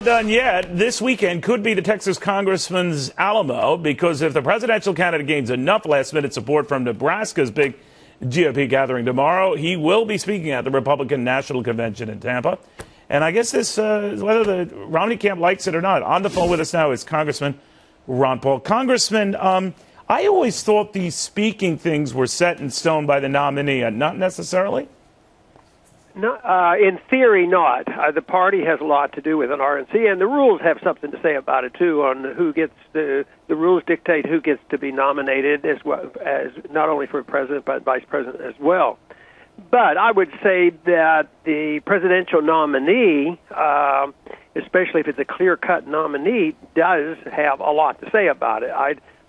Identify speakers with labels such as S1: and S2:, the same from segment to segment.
S1: done yet. This weekend could be the Texas congressman's Alamo, because if the presidential candidate gains enough last-minute support from Nebraska's big GOP gathering tomorrow, he will be speaking at the Republican National Convention in Tampa. And I guess this, whether the Romney camp likes it or not, on the phone with us now is Congressman Ron Paul. Congressman, I always thought these speaking things were set in stone by the nominee, not necessarily.
S2: No, in theory, not. The party has a lot to do with an RNC, and the rules have something to say about it too. On who gets the rules dictate who gets to be nominated, as well as not only for president but vice president as well. But I would say that the presidential nominee, especially if it's a clear-cut nominee, does have a lot to say about it.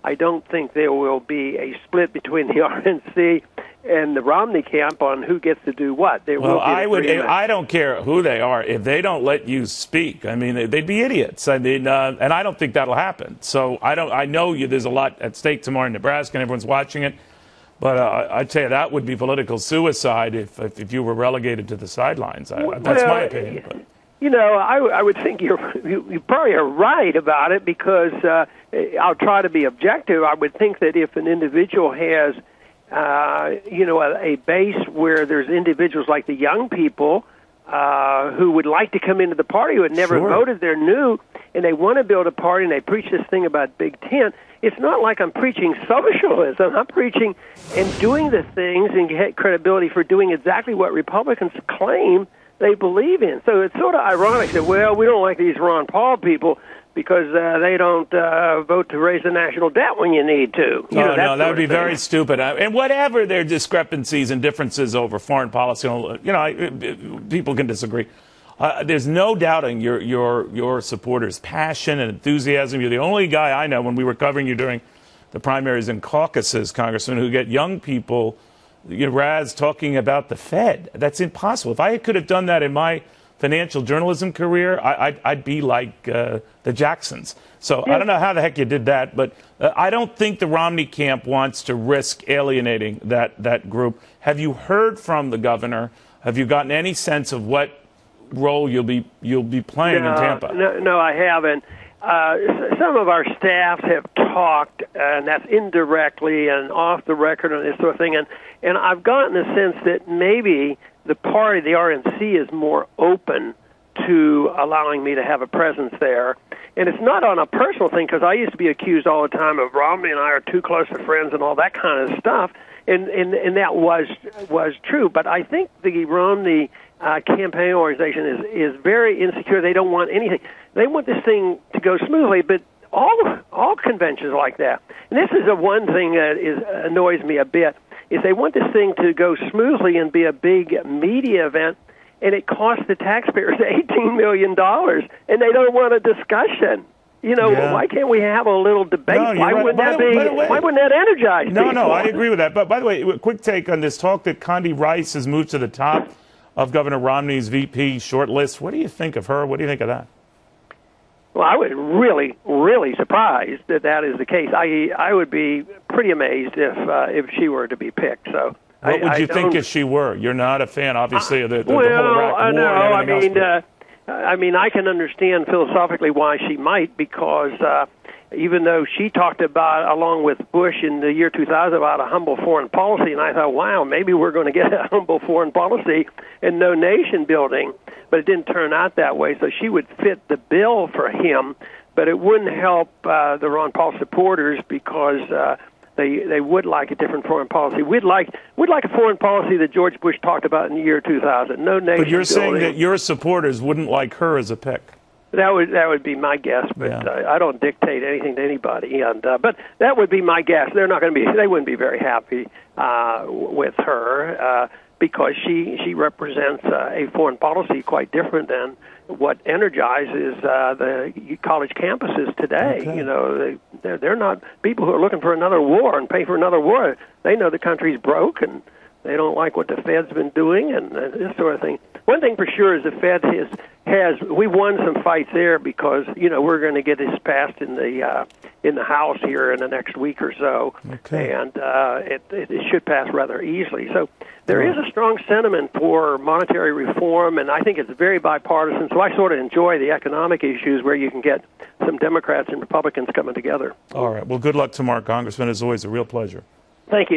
S2: I don't think there will be a split between the RNC and the Romney camp on who gets to do what.
S1: I don't care who they are if they don't let you speak. I mean, they'd be idiots. I mean, and I don't think that'll happen. So I know there's a lot at stake tomorrow in Nebraska, and everyone's watching it. But I'd say that would be political suicide if you were relegated to the sidelines. That's my opinion. But.
S2: You know, I would think you probably are right about it, because I'll try to be objective. I would think that if an individual has, a base where there's individuals like the young people who would like to come into the party, who had never voted, they're new, and they want to build a party, and they preach this thing about Big Tent. It's not like I'm preaching socialism. I'm preaching and doing the things and get credibility for doing exactly what Republicans claim they believe in. So it's sort of ironic that, well, we don't like these Ron Paul people because they don't vote to raise the national debt when you need to.
S1: No, that would be very stupid. And whatever their discrepancies and differences over foreign policy, people can disagree. There's no doubting your supporters' passion and enthusiasm. You're the only guy I know, when we were covering you during the primaries and caucuses, Congressman, who get young people, Raz, talking about the Fed. That's impossible. If I could have done that in my financial journalism career, I'd be like the Jacksons. So I don't know how the heck you did that, but I don't think the Romney camp wants to risk alienating that group. Have you heard from the governor? Have you gotten any sense of what role you'll be playing in Tampa?
S2: No, I haven't. Some of our staffs have talked, and that's indirectly and off the record and this sort of thing, and I've gotten the sense that maybe the party, the RNC, is more open to allowing me to have a presence there. And it's not on a personal thing, because I used to be accused all the time of Romney and I are too close of friends and all that kind of stuff, and that was true. But I think the Romney campaign organization is very insecure. They don't want anything. They want this thing to go smoothly, but all conventions like that. And this is the one thing that annoys me a bit, is they want this thing to go smoothly and be a big media event, and it costs the taxpayers $18 million, and they don't want a discussion. Why can't we have a little debate? Why wouldn't that energize people?
S1: No, I agree with that. But by the way, a quick take on this talk that Condi Rice has moved to the top of Governor Romney's VP short list. What do you think of her? What do you think of that?
S2: Well, I was really, really surprised that is the case. I would be pretty amazed if she were to be picked. So,
S1: what would you think if she were? You're not a fan, obviously, of the whole Iraq War.
S2: No, I mean, I can understand philosophically why she might, because even though she talked about, along with Bush in the year 2000, about a humble foreign policy, and I thought, wow, maybe we're going to get a humble foreign policy and no nation building, but it didn't turn out that way. So she would fit the bill for him, but it wouldn't help the Ron Paul supporters, because they would like a different foreign policy. We'd like a foreign policy that George Bush talked about in the year 2000. No nation building.
S1: But you're saying that your supporters wouldn't like her as a pick.
S2: That would be my guess, but I don't dictate anything to anybody. And but that would be my guess. They're not going to be. They wouldn't be very happy with her because she represents a foreign policy quite different than what energizes the college campuses today.
S1: Okay.
S2: They're not people who are looking for another war and pay for another war. They know the country's broke, and they don't like what the Fed's been doing and this sort of thing. one thing for sure is the Fed we won some fights there because we're going to get this passed in the House here in the next week or so,
S1: okay.
S2: and it should pass rather easily. So there is a strong sentiment for monetary reform, and I think it's very bipartisan. So I sort of enjoy the economic issues where you can get some Democrats and Republicans coming together.
S1: All right. Well, good luck tomorrow, Congressman. As always, a real pleasure.
S2: Thank you.